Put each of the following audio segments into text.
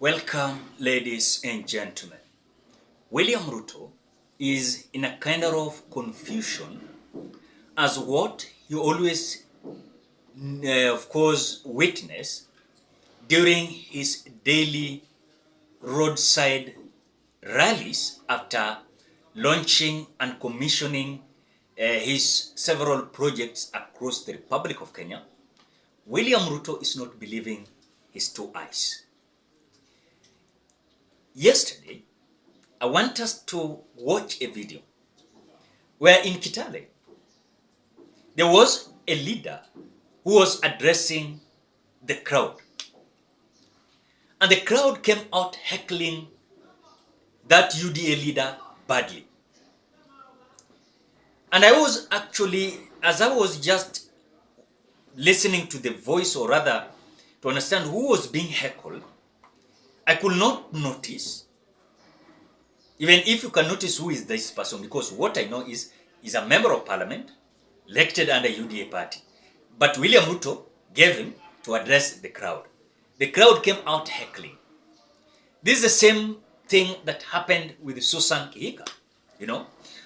Welcome, ladies and gentlemen. William Ruto is in a kind of confusion as what you always, of course, witness during his daily roadside rallies after launching and commissioning his several projects across the Republic of Kenya. William Ruto is not believing his two eyes. Yesterday, I want us to watch a video where in Kitale, there was a leader who was addressing the crowd. And the crowd came out heckling that UDA leader badly. And I was actually, as I was just listening to the voice, or rather to understand who was being heckled, I could not notice, even if you can notice who is this person, because what I know is a member of parliament elected under UDA party. But William Ruto gave him to address the crowd. The crowd came out heckling. This is the same thing that happened with Susan Kihika,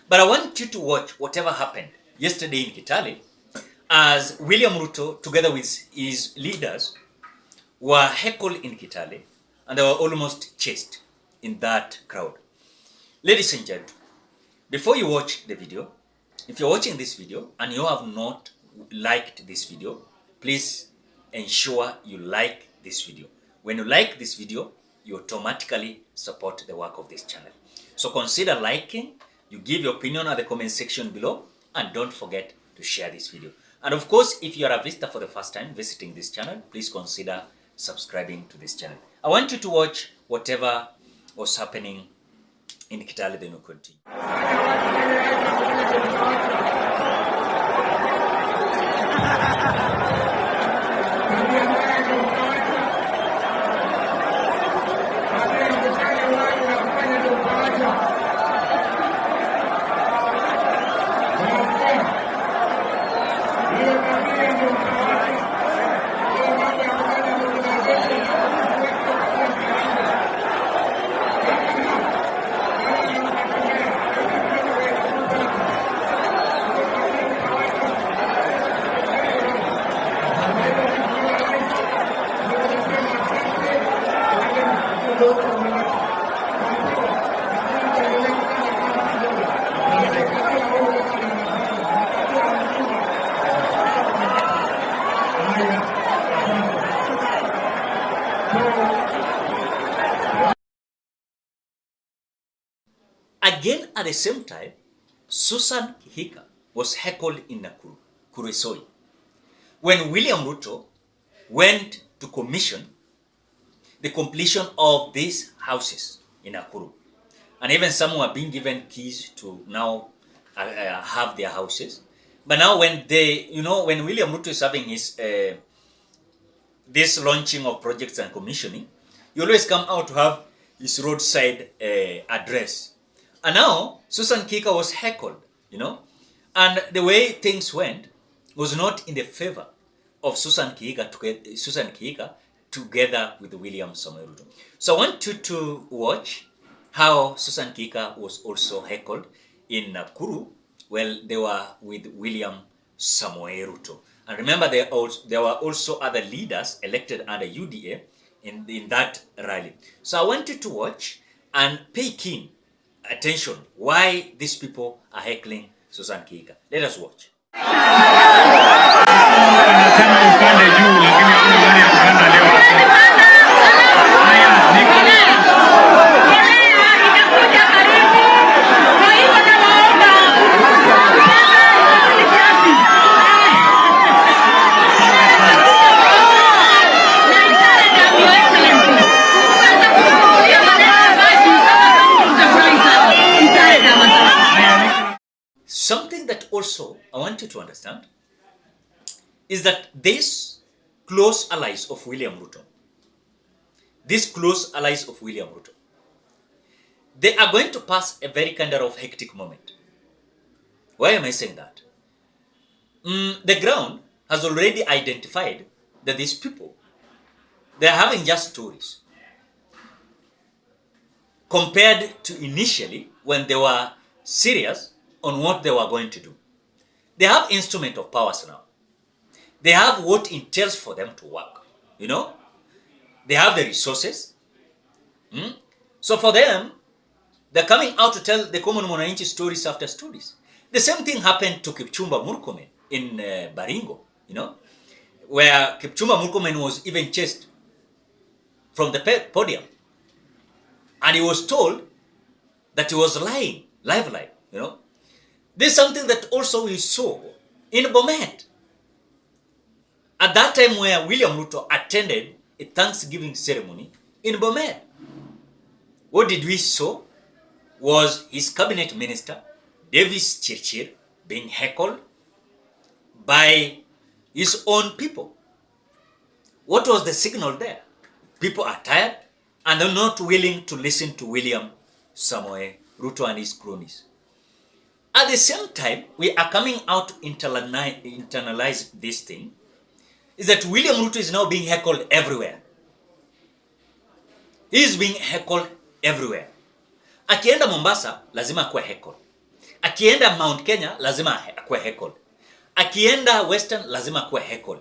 But I want you to watch whatever happened yesterday in Kitale as William Ruto, together with his leaders, were heckled in Kitale, and they were almost chased in that crowd. Ladies and gentlemen, before you watch the video, if you're watching this video and you have not liked this video, please ensure you like this video. When you like this video, you automatically support the work of this channel. So consider liking, you give your opinion at the comment section below, and don't forget to share this video. And of course, if you are a visitor for the first time visiting this channel, please consider subscribing to this channel. I want you to watch whatever was happening in Kitale, then we'll continue. Again, at the same time, Susan Kihika was heckled in Nakuru, Kuresoi, when William Ruto went to commission the completion of these houses in Nakuru. And even some were being given keys to now have their houses. But now when when William Ruto is having his this launching of projects and commissioning, he always come out to have his roadside address. And now Susan Kihika was heckled, and the way things went was not in the favor of Susan Kihika together with William Ruto. So I want you to watch how Susan Kihika was also heckled in Nakuru while they were with William Ruto. And remember, there were also other leaders elected under UDA in that rally. So I want you to watch and pay keen attention why these people are heckling Susan Kihika. Let us watch. Something that also I want you to understand is that these close allies of William Ruto, they are going to pass a very kind of hectic moment. Why am I saying that? The ground has already identified that these people, they are having just stories. compared to initially when they were serious on what they were going to do. They have instrument of powers now. They have what entails for them to work. You know, they have the resources. So for them, they're coming out to tell the common mwananchi stories after stories. The same thing happened to Kipchumba Murkomen in Baringo, you know, where Kipchumba Murkomen was even chased from the podium. And he was told that he was lying, live, you know. This is something that also we saw in Bomet. At that time where William Ruto attended a Thanksgiving ceremony in Bomet. What did we saw was his cabinet minister, Davis Chirchir, being heckled by his own people. What was the signal there? People are tired and they're not willing to listen to William Samoei Ruto and his cronies. At the same time, we are coming out to internalize this thing, is that William Ruto is now being heckled everywhere. He is being heckled everywhere. Akienda Mombasa, lazima akuwe heckled. Akienda Mount Kenya, lazima akuwe heckled. Akienda Western, lazima akuwe heckled.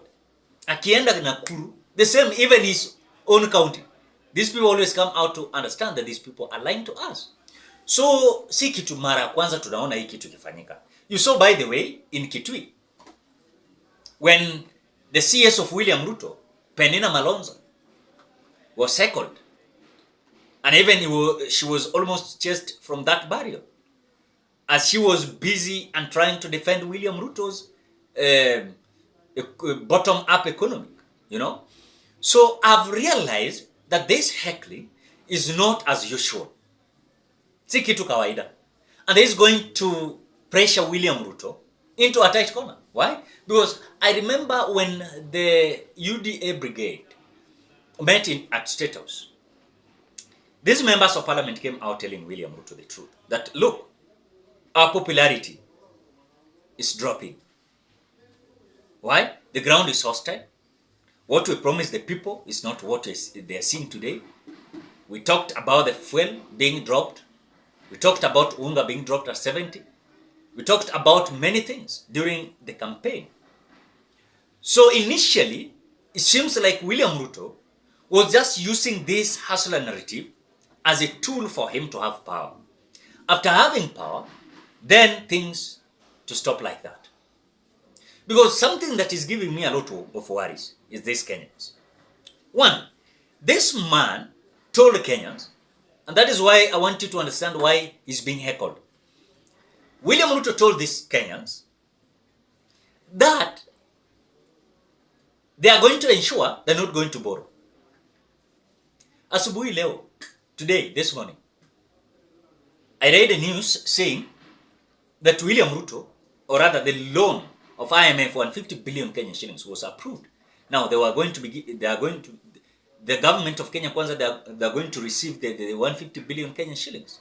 Akienda Nakuru, the same, even his own county. These people always come out to understand that these people are lying to us. So, si kitu mara kwanza tunaona hii kitu kifanyika. You saw, by the way, in Kitui, when the CS of William Ruto, Penina Malonza, was heckled. And even she was almost chased from that barrier, as she was busy and trying to defend William Ruto's bottom-up economy, you know. So I've realized that this heckling is not as usual. Si kitu kawaida. And this is going to pressure William Ruto into a tight corner. Why? Because I remember when the UDA brigade met at State House, these members of parliament came out telling William Ruto the truth. That, look, our popularity is dropping. Why? The ground is hostile. What we promised the people is not what they are seeing today. We talked about the fuel being dropped. We talked about unga being dropped at 70. We talked about many things during the campaign. So initially, it seems like William Ruto was just using this hustler narrative as a tool for him to have power. After having power, then things to stop like that. Because something that is giving me a lot of worries is this Kenyans. One, this man told the Kenyans, and that is why I want you to understand why he's being heckled. William Ruto told these Kenyans that they are going to ensure they're not going to borrow. Asubuhi leo, today, this morning, I read a news saying that William Ruto, or rather the loan of IMF 150 billion Kenyan shillings was approved. Now the government of Kenya Kwanza, they are going to receive the 150 billion Kenyan shillings.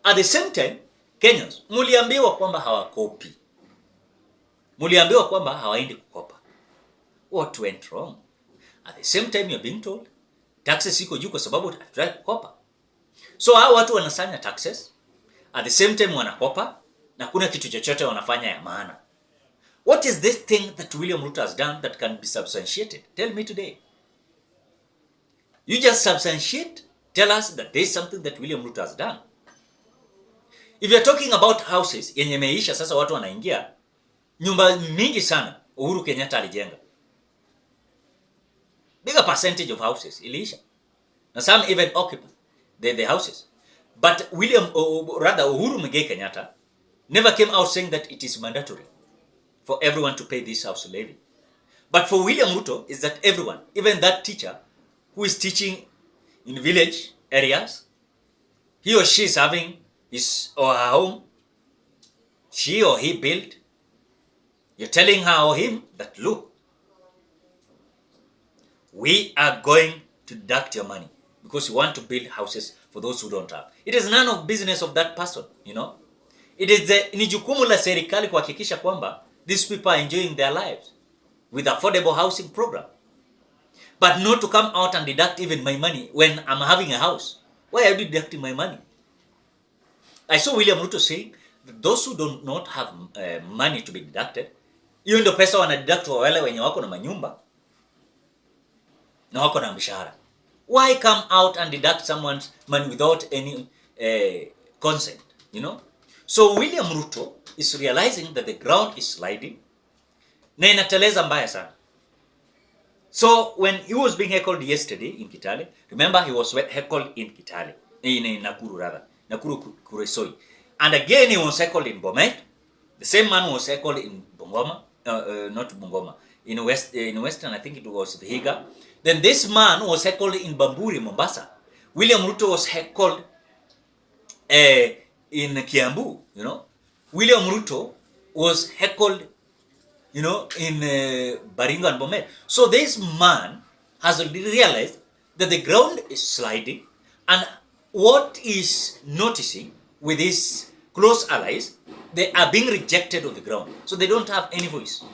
At the same time, Kenyans, muliambiwa kwamba hawakopi. Muliambiwa kwamba hawaendi kukopa. What went wrong? At the same time, you're being told, taxes iko juu kwa sababu hatutaki kukopa. So hao watu wanasanya taxes, at the same time wanakopa, na kuna kitu chochote wanafanya ya maana. What is this thing that William Ruto has done that can be substantiated? Tell me today. You just substantiate, tell us that there is something that William Ruto has done. If you're talking about houses, yenye meisha sasa watu wanaingia, nyumba mingi sana Uhuru Kenyatta alijenga. Bigger percentage of houses iliisha. And some even occupy the houses. But Uhuru Muigai Kenyatta never came out saying that it is mandatory for everyone to pay this house levy. But for William Ruto, is that everyone, even that teacher who is teaching in village areas, he or she is having his or her home, she or he built. You're telling her or him that, look, we are going to deduct your money because you want to build houses for those who don't have. It is none of business of that person, you know. It is ni jukumu la serikali kuhakikisha kwamba these people are enjoying their lives with affordable housing program. But not to come out and deduct even my money when I'm having a house Why are you deducting my money? I saw William Ruto saying that those who do not have money to be deducted, hiyo ndio pesa wanadeduct wa wale wenye wako na manyumba na wako na mshahara. Why come out and deduct someone's money without any consent, you know? So William Ruto is realizing that the ground is sliding na inateleza mbaya sana. So when he was being heckled yesterday in Kitale, remember he was heckled in Kitale, in Nakuru rather, Nakuru Kuresoi. And again he was heckled in Bomet. The same man was heckled in Bungoma, not Bungoma, in Western, I think it was Vihiga. Then this man was heckled in Bamburi, Mombasa. William Ruto was heckled in Kiambu, you know. William Ruto was heckled, you know, in Baringo and Bomet. So this man has realized that the ground is sliding, and what is noticing with his close allies, they are being rejected on the ground. So they don't have any voice.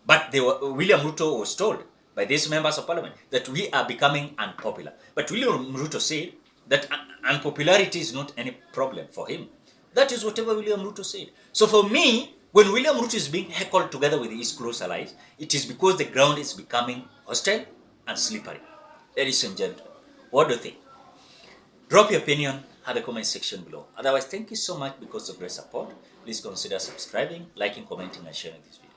But William Ruto was told by these members of parliament that we are becoming unpopular. But William Ruto said that unpopularity is not any problem for him. That is whatever William Ruto said. So for me, when William Ruto is being heckled together with his close allies, it is because the ground is becoming hostile and slippery. Ladies and gentlemen, what do you think? Drop your opinion at the comment section below. Otherwise, thank you so much because of your support. Please consider subscribing, liking, commenting, and sharing this video.